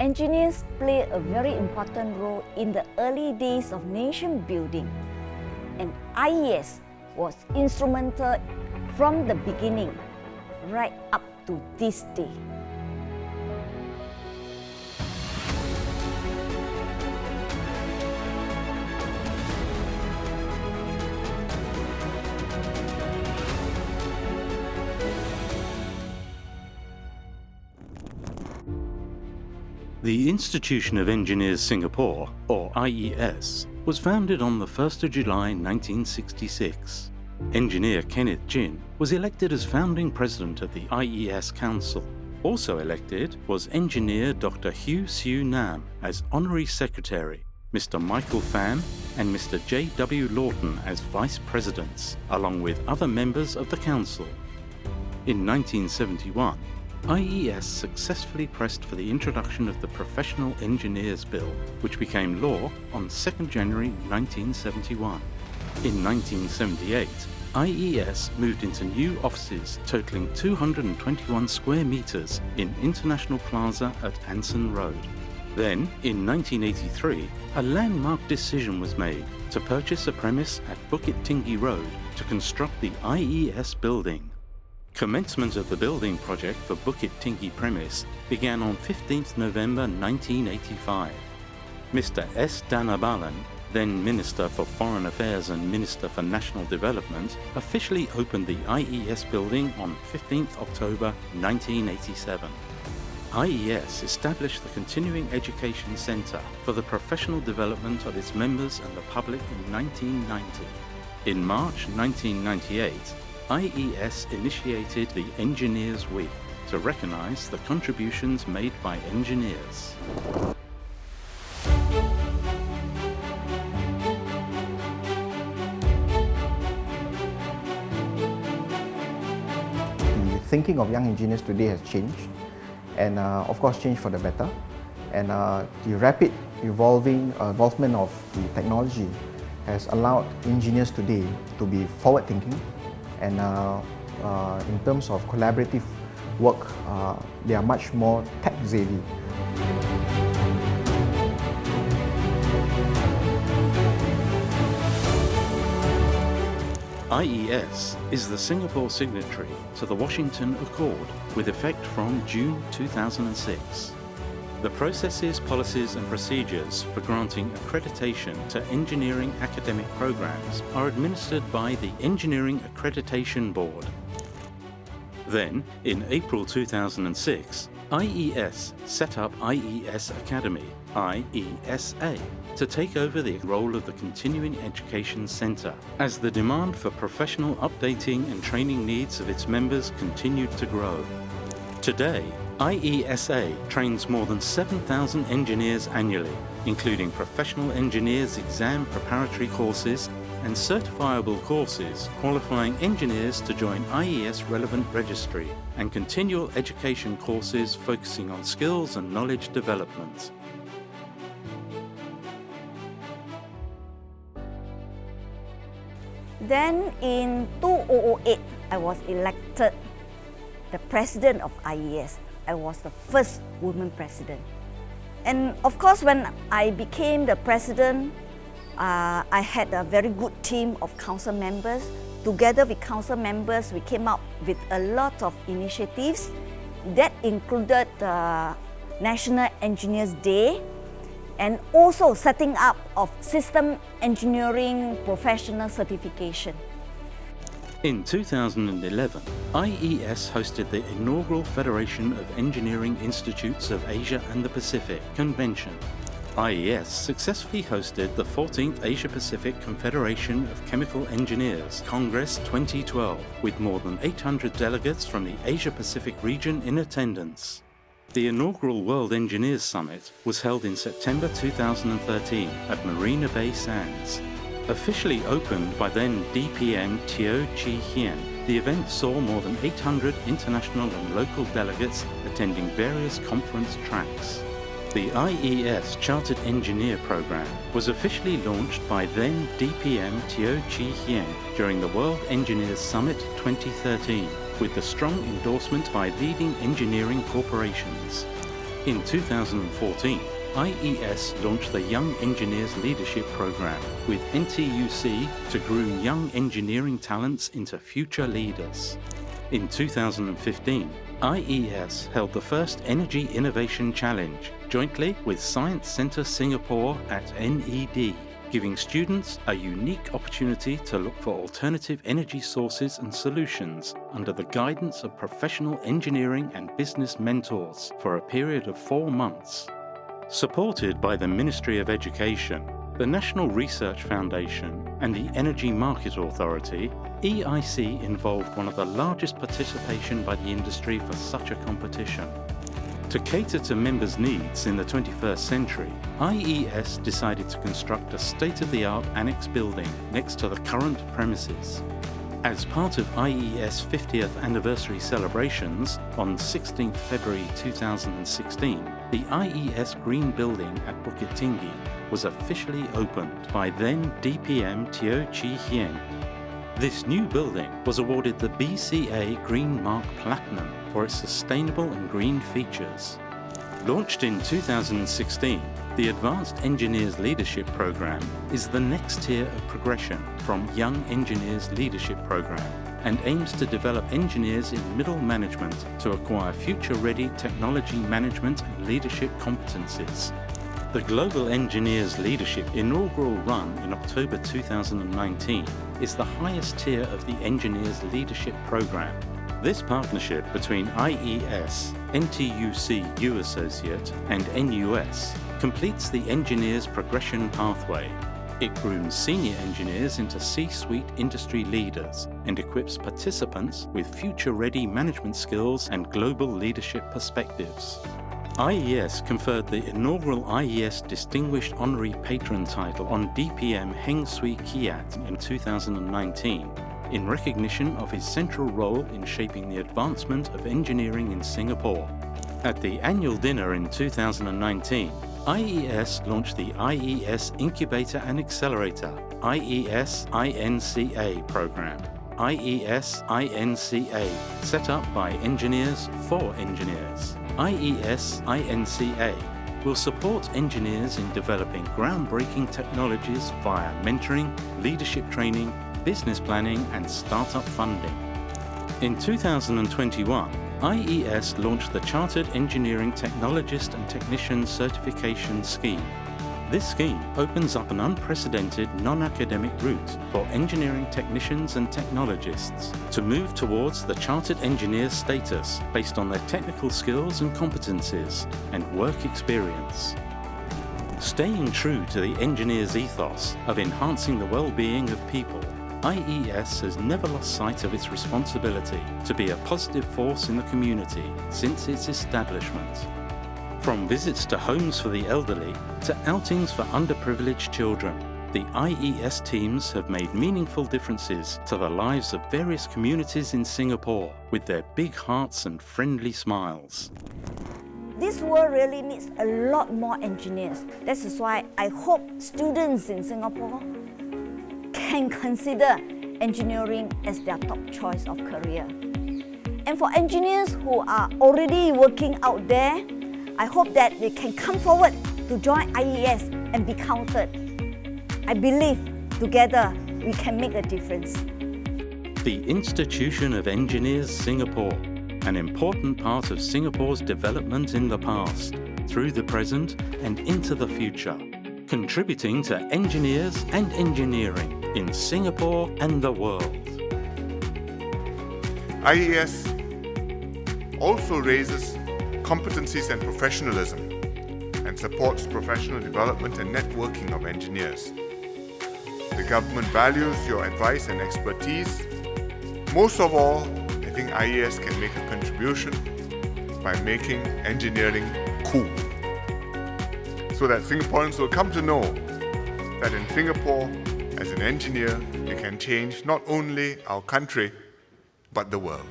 engineers play a very important role in the early days of nation building, and IES was instrumental from the beginning right up to this day. The Institution of Engineers Singapore, or IES, was founded on the 1st of July 1966. Engineer Kenneth Jin was elected as founding president of the IES Council. Also elected was engineer Dr. Hugh Siu Nam as honorary secretary, Mr. Michael Pham and Mr. J.W. Lawton as vice presidents, along with other members of the council. In 1971, IES successfully pressed for the introduction of the Professional Engineers Bill, which became law on 2nd January 1971. In 1978, IES moved into new offices totaling 221 square metres in International Plaza at Anson Road. Then, in 1983, a landmark decision was made to purchase a premise at Bukit Tinggi Road to construct the IES building. Commencement of the building project for Bukit Tinggi premise began on 15th November 1985. Mr. S. Danabalan, then Minister for Foreign Affairs and Minister for National Development, officially opened the IES building on 15th October 1987. IES established the Continuing Education Centre for the professional development of its members and the public in 1990. In March 1998, IES initiated the Engineers Week to recognise the contributions made by engineers. The thinking of young engineers today has changed, and of course changed for the better. And the rapid involvement of the technology has allowed engineers today to be forward-thinking. And in terms of collaborative work, they are much more tech-savvy. IES is the Singapore signatory to the Washington Accord with effect from June 2006. The processes, policies and procedures for granting accreditation to engineering academic programs are administered by the Engineering Accreditation Board. Then, in April 2006, IES set up IES Academy, IESA, to take over the role of the Continuing Education Centre as the demand for professional updating and training needs of its members continued to grow. Today, IESA trains more than 7,000 engineers annually, including professional engineers exam preparatory courses and certifiable courses qualifying engineers to join IES relevant registry and continual education courses focusing on skills and knowledge development. Then in 2008, I was elected the president of IES. I was the first woman president. And of course, when I became the president, I had a very good team of council members. Together with council members, we came up with a lot of initiatives that included the National Engineers Day and also setting up of system engineering professional certification. In 2011, IES hosted the inaugural Federation of Engineering Institutes of Asia and the Pacific convention. IES successfully hosted the 14th Asia-Pacific Confederation of Chemical Engineers Congress 2012 with more than 800 delegates from the Asia-Pacific region in attendance. The inaugural World Engineers Summit was held in September 2013 at Marina Bay Sands. Officially opened by then DPM Teo Chi Hien, the event saw more than 800 international and local delegates attending various conference tracks. The IES Chartered Engineer Program was officially launched by then DPM Teo Chi Hien during the World Engineers Summit 2013, with the strong endorsement by leading engineering corporations. In 2014, IES launched the Young Engineers Leadership Program with NTUC to groom young engineering talents into future leaders. In 2015, IES held the first Energy Innovation Challenge jointly with Science Centre Singapore at NED, giving students a unique opportunity to look for alternative energy sources and solutions under the guidance of professional engineering and business mentors for a period of 4 months. Supported by the Ministry of Education, the National Research Foundation and the Energy Market Authority, EIC involved one of the largest participation by the industry for such a competition. To cater to members' needs in the 21st century, IES decided to construct a state-of-the-art annex building next to the current premises. As part of IES 50th anniversary celebrations on 16th February 2016, the IES Green Building at Bukit Tinggi was officially opened by then DPM Teo Chee Hien. This new building was awarded the BCA Green Mark Platinum for its sustainable and green features. Launched in 2016, the Advanced Engineers Leadership Program is the next tier of progression from Young Engineers Leadership Program and aims to develop engineers in middle management to acquire future-ready technology management and leadership competencies. The Global Engineers Leadership inaugural run in October 2019 is the highest tier of the Engineers Leadership Program. This partnership between IES, NTUC U Associate and NUS completes the engineers' progression pathway. It grooms senior engineers into C-suite industry leaders and equips participants with future-ready management skills and global leadership perspectives. IES conferred the inaugural IES Distinguished Honorary Patron title on DPM Heng Swee Kiat in 2019 in recognition of his central role in shaping the advancement of engineering in Singapore. At the annual dinner in 2019, IES launched the IES Incubator and Accelerator, IES INCA program. IES INCA, set up by engineers for engineers. IES INCA will support engineers in developing groundbreaking technologies via mentoring, leadership training, business planning and startup funding. In 2021, IES launched the Chartered Engineering Technologist and Technician Certification Scheme. This scheme opens up an unprecedented non-academic route for engineering technicians and technologists to move towards the Chartered Engineer status based on their technical skills and competencies and work experience. Staying true to the engineer's ethos of enhancing the well-being of people, IES has never lost sight of its responsibility to be a positive force in the community since its establishment. From visits to homes for the elderly to outings for underprivileged children, the IES teams have made meaningful differences to the lives of various communities in Singapore with their big hearts and friendly smiles. This world really needs a lot more engineers. That is why I hope students in Singapore can consider engineering as their top choice of career. And for engineers who are already working out there, I hope that they can come forward to join IES and be counted. I believe together we can make a difference. The Institution of Engineers Singapore, an important part of Singapore's development in the past, through the present and into the future, contributing to engineers and engineering in Singapore and the world. IES also raises competencies and professionalism and supports professional development and networking of engineers. The government values your advice and expertise. Most of all, I think IES can make a contribution by making engineering cool, so that Singaporeans will come to know that in Singapore, as an engineer, you can change not only our country, but the world.